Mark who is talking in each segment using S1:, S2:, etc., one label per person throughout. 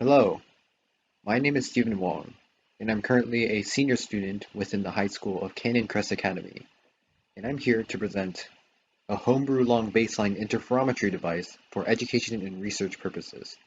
S1: Hello, my name is Stephen Wang, and I'm currently a senior student within the high school of Canyon Crest Academy, and I'm here to present a homebrew long baseline interferometry device for education and research purposes.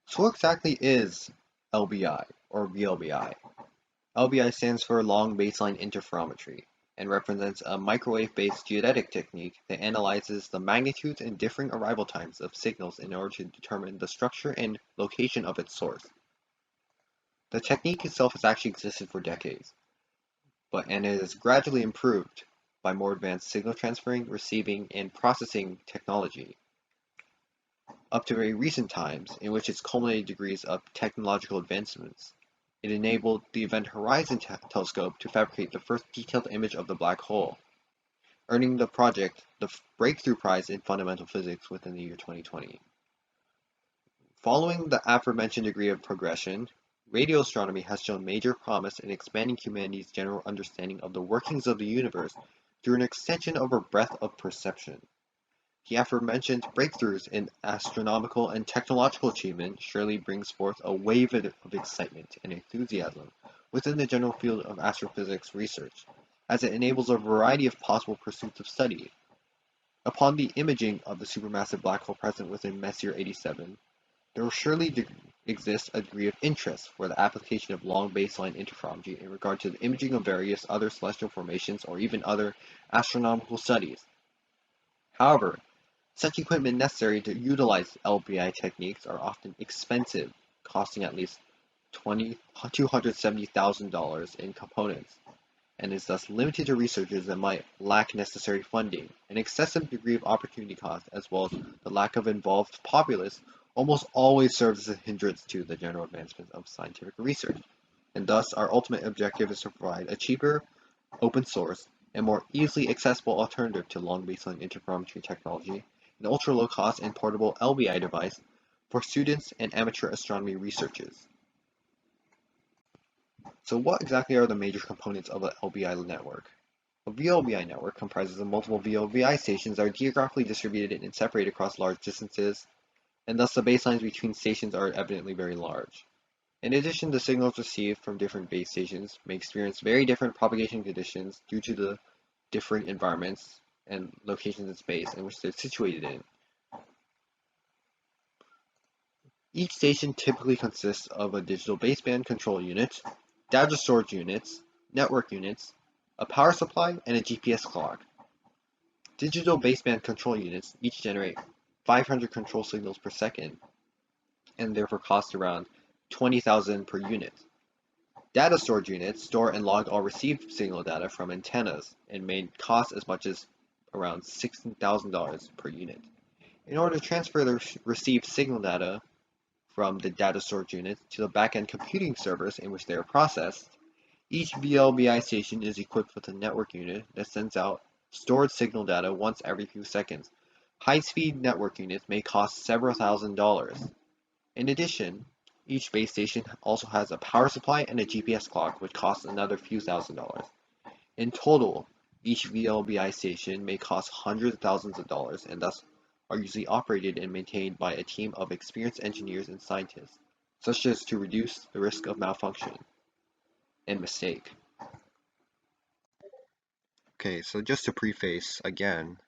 S1: So what exactly is LBI or VLBI? LBI stands for long baseline interferometry and represents a microwave-based geodetic technique that analyzes the magnitudes and differing arrival times of signals in order to determine the structure and location of its source. The technique itself has actually existed for decades, and it has gradually improved by more advanced signal transferring, receiving, and processing technology, up to very recent times, in which its culminated degrees of technological advancements. It enabled the Event Horizon Telescope to fabricate the first detailed image of the black hole, earning the project the Breakthrough Prize in Fundamental Physics within the year 2020. Following the aforementioned degree of progression, radio astronomy has shown major promise in expanding humanity's general understanding of the workings of the universe through an extension of our breadth of perception. The aforementioned breakthroughs in astronomical and technological achievement surely brings forth a wave of excitement and enthusiasm within the general field of astrophysics research, as it enables a variety of possible pursuits of study. Upon the imaging of the supermassive black hole present within Messier 87, there will surely exist a degree of interest for the application of long baseline interferometry in regard to the imaging of various other celestial formations or even other astronomical studies. However, such equipment necessary to utilize LBI techniques are often expensive, costing at least $270,000 in components, and is thus limited to researchers that might lack necessary funding. An excessive degree of opportunity cost, as well as the lack of involved populace, almost always serves as a hindrance to the general advancement of scientific research, and thus our ultimate objective is to provide a cheaper, open source, and more easily accessible alternative to long baseline interferometry technology, an ultra-low cost and portable LBI device for students and amateur astronomy researchers. So what exactly are the major components of an LBI network? A VLBI network comprises of multiple VLBI stations that are geographically distributed and separated across large distances, and thus the baselines between stations are evidently very large. In addition, the signals received from different base stations may experience very different propagation conditions due to the different environments and locations in space in which they're situated in. Each station typically consists of a digital baseband control unit, data storage units, network units, a power supply, and a GPS clock. Digital baseband control units each generate 500 control signals per second, and therefore cost around 20,000 per unit. Data storage units store and log all received signal data from antennas and may cost as much as around $16,000 per unit. In order to transfer the received signal data from the data storage units to the back-end computing servers in which they are processed, each VLBI station is equipped with a network unit that sends out stored signal data once every few seconds. High-speed network units may cost several $1,000s. In addition, each base station also has a power supply and a GPS clock, which costs another few $1,000s. In total, each VLBI station may cost hundreds of thousands of dollars and thus are usually operated and maintained by a team of experienced engineers and scientists, such as to reduce the risk of malfunction and mistake. Okay, so just to preface again,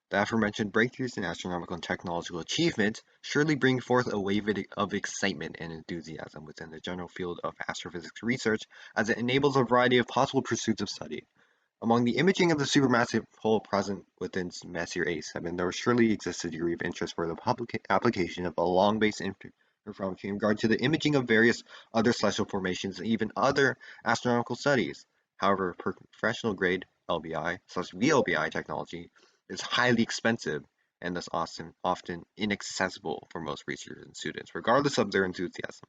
S1: the aforementioned breakthroughs in astronomical and technological achievement surely bring forth a wave of excitement and enthusiasm within the general field of astrophysics research, as it enables a variety of possible pursuits of study. Among the imaging of the supermassive hole present within Messier 87, there surely exists a degree of interest for the application of a long-base interferometry in regard to the imaging of various other celestial formations and even other astronomical studies. However, professional-grade LBI/VLBI technology is highly expensive and thus often inaccessible for most researchers and students, regardless of their enthusiasm.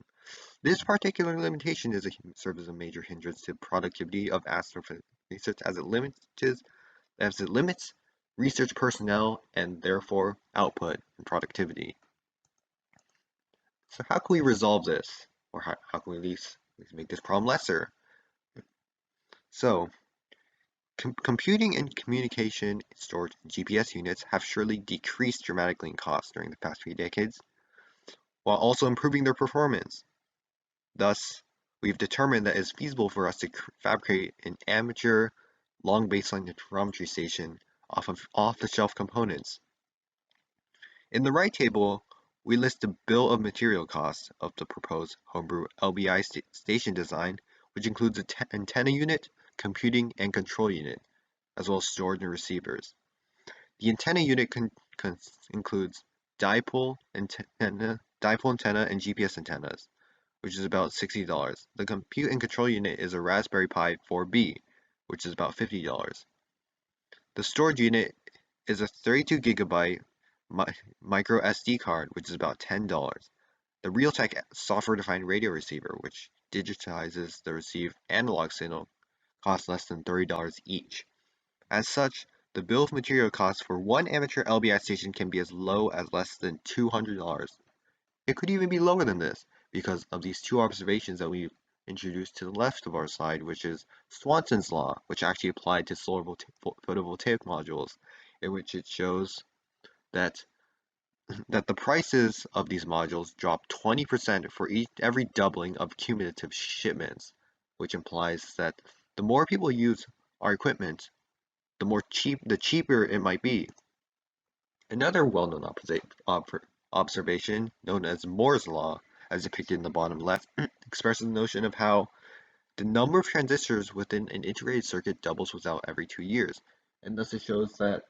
S1: This particular limitation serves as a major hindrance to productivity of astrophysics research as it limits research personnel and therefore output and productivity. So how can we resolve this? Or how can we at least make this problem lesser? So computing and communication storage and GPS units have surely decreased dramatically in cost during the past few decades. while also improving their performance. Thus, we've determined that it's feasible for us to fabricate an amateur long baseline interferometry station off of off-the-shelf components. In the right table, we list the bill of material costs of the proposed Homebrew LBI station design, which includes an antenna unit, computing, and control unit, as well as storage and receivers. The antenna unit includes dipole antenna, and GPS antennas, which is about $60. The compute and control unit is a Raspberry Pi 4B, which is about $50. The storage unit is a 32 gigabyte micro SD card, which is about $10. The Realtek software-defined radio receiver, which digitizes the received analog signal, costs less than $30 each. As such, the bill of material cost for one amateur LBI station can be as low as less than $200. It could even be lower than this because of these two observations that we've introduced to the left of our slide, which is Swanson's law, which actually applied to solar photovoltaic modules, in which it shows that the prices of these modules drop 20% for every doubling of cumulative shipments, which implies that the more people use our equipment, the cheaper it might be. Another well-known observation, known as Moore's law, as depicted in the bottom left, expresses the notion of how the number of transistors within an integrated circuit doubles without every 2 years, and thus it shows that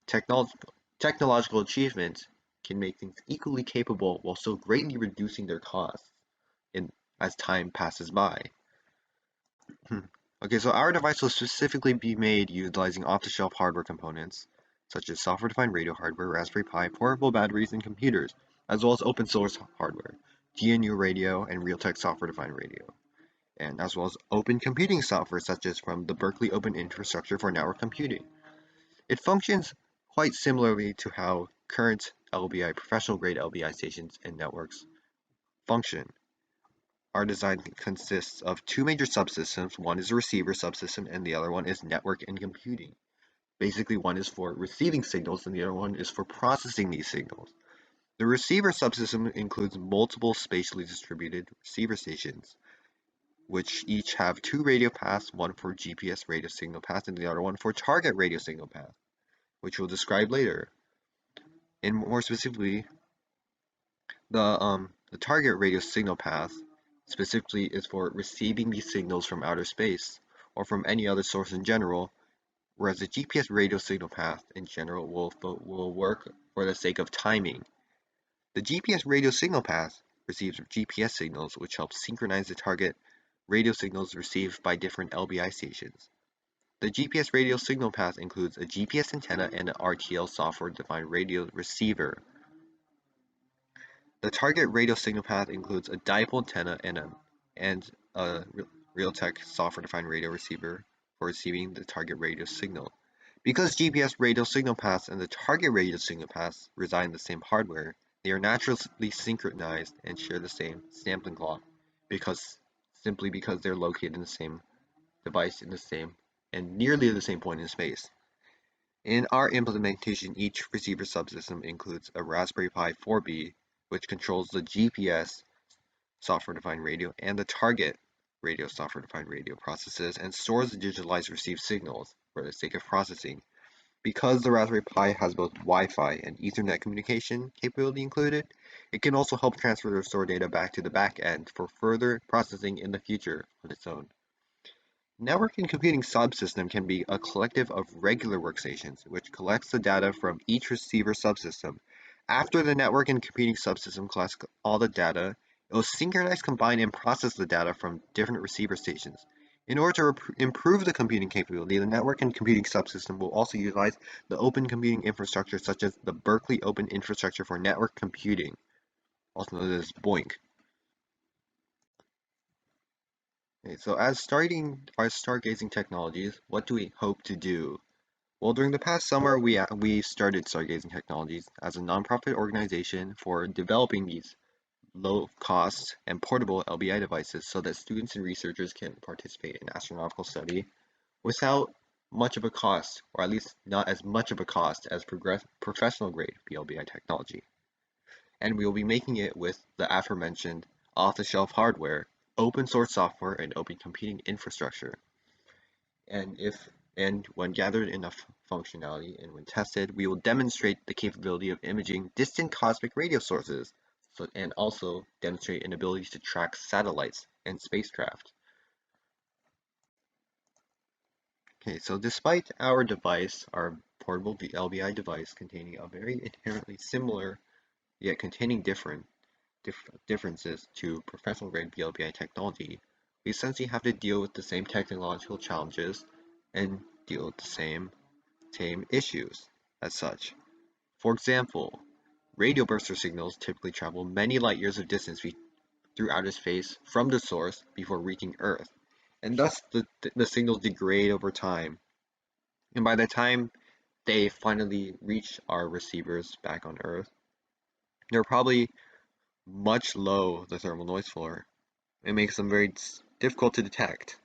S1: technological achievement can make things equally capable while still greatly reducing their costs as time passes by. Okay, so our device will specifically be made utilizing off-the-shelf hardware components, such as software-defined radio hardware, Raspberry Pi, portable batteries, and computers, as well as open source hardware, GNU radio, and Realtek software-defined radio, and as well as open computing software such as from the Berkeley Open Infrastructure for Network Computing. It functions quite similarly to how current LBI, professional-grade LBI stations and networks function. Our design consists of two major subsystems. One is a receiver subsystem and the other one is network and computing. Basically, one is for receiving signals and the other one is for processing these signals. The receiver subsystem includes multiple spatially distributed receiver stations, which each have two radio paths, one for GPS radio signal path and the other one for target radio signal path, which we'll describe later. And more specifically, the target radio signal path specifically is for receiving these signals from outer space or from any other source in general, whereas the GPS radio signal path in general will work for the sake of timing. The GPS radio signal path receives GPS signals, which helps synchronize the target radio signals received by different LBI stations. The GPS radio signal path includes a GPS antenna and an RTL software-defined radio receiver. The target radio signal path includes a dipole antenna and a Realtek software-defined radio receiver for receiving the target radio signal. Because GPS radio signal paths and the target radio signal paths reside in the same hardware, they are naturally synchronized and share the same sampling clock simply because they're located in the same device in the same and nearly the same point in space. In our implementation, each receiver subsystem includes a Raspberry Pi 4B, which controls the GPS software-defined radio and the target radio software-defined radio processes and stores the digitalized received signals for the sake of processing. Because the Raspberry Pi has both Wi-Fi and Ethernet communication capability included, it can also help transfer the stored data back to the back end for further processing in the future on its own. Network and computing subsystem can be a collective of regular workstations, which collects the data from each receiver subsystem. After the network and computing subsystem collects all the data, it will synchronize, combine, and process the data from different receiver stations. In order to improve the computing capability, the network and computing subsystem will also utilize the open computing infrastructure such as the Berkeley Open Infrastructure for Network Computing, also known as BOINC. Okay, so as starting our Stargazing Technologies, what do we hope to do? Well, during the past summer, we started Stargazing Technologies as a nonprofit organization for developing these low-cost and portable LBI devices so that students and researchers can participate in astronautical study without much of a cost, or at least not as much of a cost as professional-grade LBI technology. and we will be making it with the aforementioned off-the-shelf hardware, open source software, and open computing infrastructure. And when gathered enough functionality and when tested, we will demonstrate the capability of imaging distant cosmic radio sources, and also demonstrate an ability to track satellites and spacecraft. Okay, so despite our device, our portable LBI device containing a very inherently similar yet containing differences to professional grade VLBI technology, we essentially have to deal with the same technological challenges and deal with the same issues as such. For example, radio burster signals typically travel many light years of distance through outer space from the source before reaching Earth, and thus the signals degrade over time. And by the time they finally reach our receivers back on Earth, they're probably much below the thermal noise floor. It makes them very difficult to detect.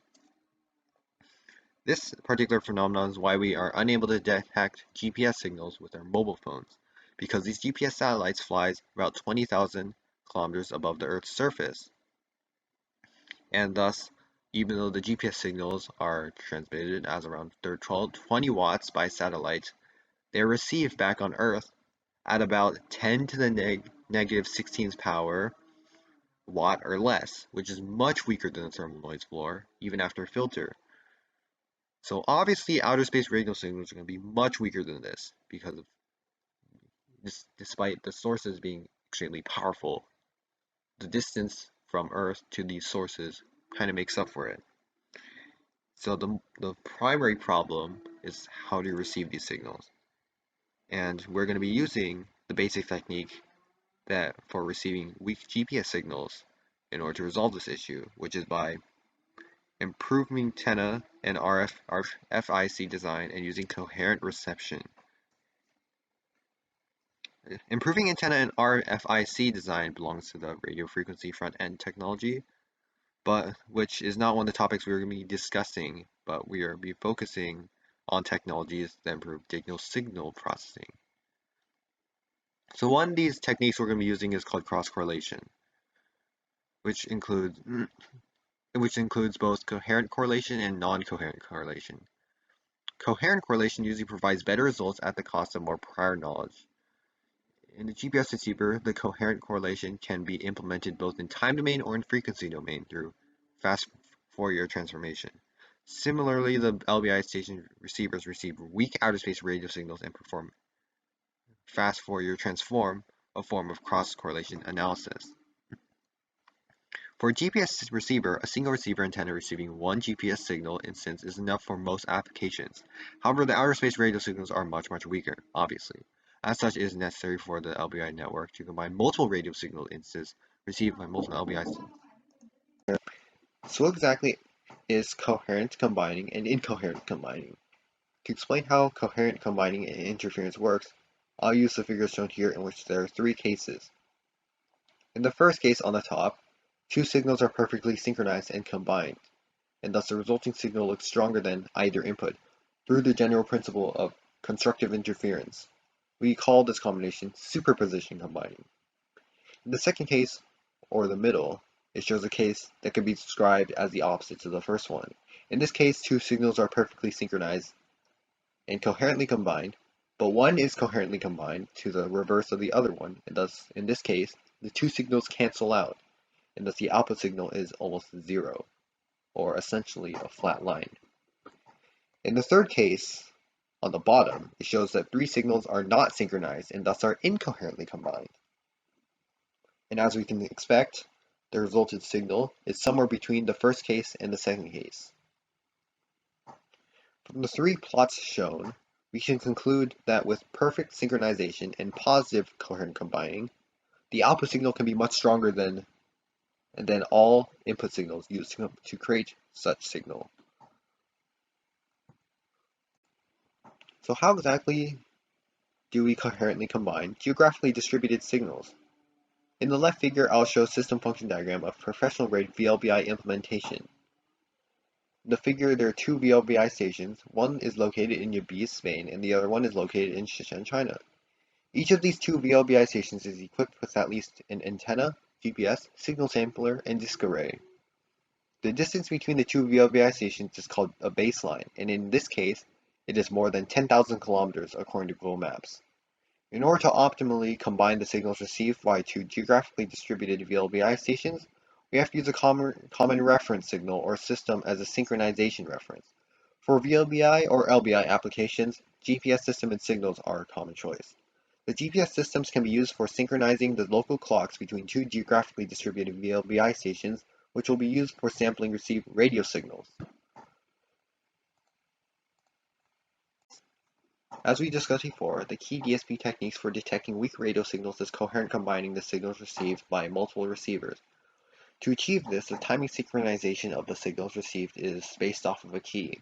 S1: This particular phenomenon is why we are unable to detect GPS signals with our mobile phones, because these GPS satellites fly about 20,000 kilometers above the Earth's surface. And thus, even though the GPS signals are transmitted as around 20 watts by satellite, they are received back on Earth at about 10 to the negative 16th power watt or less, which is much weaker than the thermal noise floor, even after a filter. So obviously outer space radio signals are going to be much weaker than this, because of this, despite the sources being extremely powerful, the distance from Earth to these sources kind of makes up for it. So the primary problem is how to receive these signals. And we're going to be using the basic technique that for receiving weak GPS signals in order to resolve this issue, which is by improving antenna and RFIC design and using coherent reception. Improving antenna and RFIC design belongs to the radio frequency front-end technology, but which is not one of the topics we're going to be discussing, but we are be focusing on technologies that improve digital signal processing. So one of these techniques we're going to be using is called cross-correlation, which includes both coherent correlation and non-coherent correlation. Coherent correlation usually provides better results at the cost of more prior knowledge. In the GPS receiver, the coherent correlation can be implemented both in time domain or in frequency domain through fast Fourier transformation. Similarly, the LBI station receivers receive weak outer space radio signals and perform fast Fourier transform, a form of cross-correlation analysis. For a GPS receiver, a single receiver antenna receiving one GPS signal instance is enough for most applications. However, the outer space radio signals are much weaker, obviously. As such, it is necessary for the LBI network to combine multiple radio signal instances received by multiple LBI signals. So what exactly is coherent combining and incoherent combining? To explain how coherent combining and interference works, I'll use the figure shown here in which there are three cases. In the first case on the top, two signals are perfectly synchronized and combined, and thus the resulting signal looks stronger than either input through the general principle of constructive interference. We call this combination superposition combining. In the second case, or the middle, it shows a case that can be described as the opposite to the first one. In this case, two signals are perfectly synchronized and coherently combined, but one is coherently combined to the reverse of the other one, and thus, in this case, the two signals cancel out, and thus the output signal is almost zero, or essentially a flat line. In the third case, on the bottom, it shows that three signals are not synchronized and thus are incoherently combined. And as we can expect, the resulted signal is somewhere between the first case and the second case. From the three plots shown, we can conclude that with perfect synchronization and positive coherent combining, the output signal can be much stronger than all input signals used to create such signal. So how exactly do we coherently combine geographically distributed signals? In the left figure, I'll show a system function diagram of professional grade VLBI implementation. In the figure, there are two VLBI stations. One is located in Vlbi, Spain, and the other one is located in Shenzhen, China. Each of these two VLBI stations is equipped with at least an antenna, GPS, signal sampler, and disk array. The distance between the two VLBI stations is called a baseline, and in this case, it is more than 10,000 kilometers according to Google Maps. In order to optimally combine the signals received by two geographically distributed VLBI stations, we have to use a common reference signal or system as a synchronization reference. For VLBI or LBI applications, GPS system and signals are a common choice. The GPS systems can be used for synchronizing the local clocks between two geographically distributed VLBI stations, which will be used for sampling received radio signals. As we discussed before, the key DSP techniques for detecting weak radio signals is coherent combining the signals received by multiple receivers. To achieve this, the timing synchronization of the signals received is based off of a key.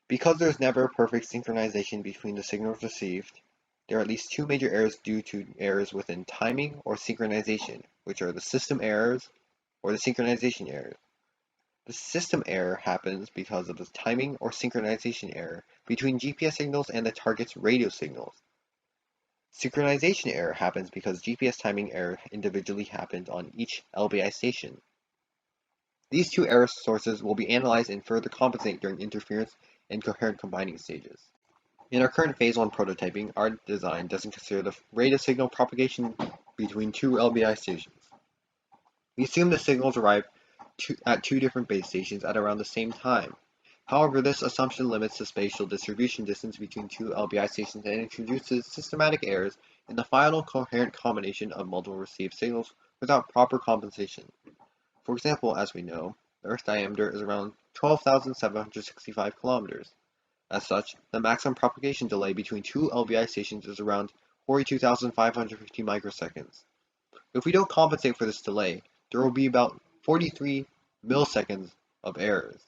S1: Because there is never perfect synchronization between the signals received, there are at least two major errors due to errors within timing or synchronization, which are the system errors or the synchronization errors. The system error happens because of the timing or synchronization error between GPS signals and the target's radio signals. Synchronization error happens because GPS timing error individually happened on each LBI station. These two error sources will be analyzed and further compensate during interference and coherent combining stages. In our current phase 1 prototyping, our design doesn't consider the radio signal propagation between two LBI stations. We assume the signals arrive at two different base stations at around the same time. However, this assumption limits the spatial distribution distance between two LBI stations and introduces systematic errors in the final coherent combination of multiple received signals without proper compensation. For example, as we know, the Earth's diameter is around 12,765 kilometers. As such, the maximum propagation delay between two LBI stations is around 42,550 microseconds. If we don't compensate for this delay, there will be about 43 milliseconds of errors.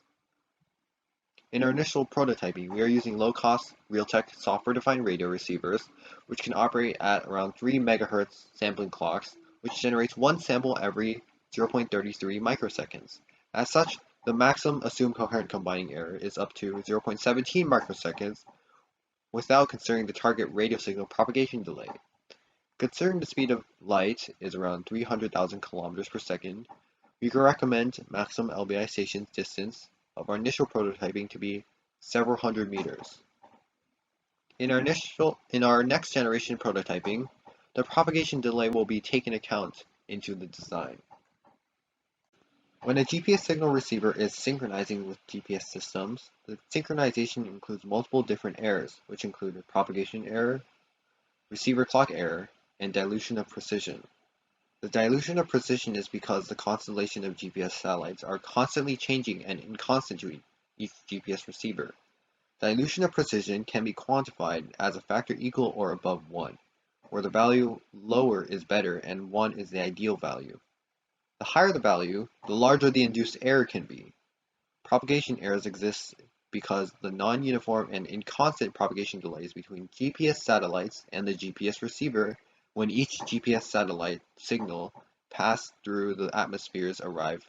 S1: In our initial prototyping, we are using low-cost, Realtek software-defined radio receivers, which can operate at around 3 MHz sampling clocks, which generates one sample every 0.33 microseconds. As such, the maximum assumed coherent combining error is up to 0.17 microseconds without considering the target radio signal propagation delay. Considering the speed of light is around 300,000 kilometers per second, we can recommend maximum LBI station distance of our initial prototyping to be several hundred meters. In our next generation prototyping, the propagation delay will be taken account into the design. When a GPS signal receiver is synchronizing with GPS systems, the synchronization includes multiple different errors, which include propagation error, receiver clock error, and dilution of precision. The dilution of precision is because the constellation of GPS satellites are constantly changing and inconstant to each GPS receiver. Dilution of precision can be quantified as a factor equal or above 1, where the value lower is better and 1 is the ideal value. The higher the value, the larger the induced error can be. Propagation errors exist because the non-uniform and inconstant propagation delays between GPS satellites and the GPS receiver when each GPS satellite signal pass through the atmospheres arrive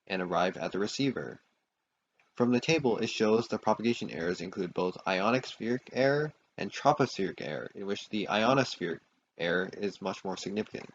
S1: at the receiver. From the table, it shows the propagation errors include both ionospheric error and tropospheric error, in which the ionospheric error is much more significant.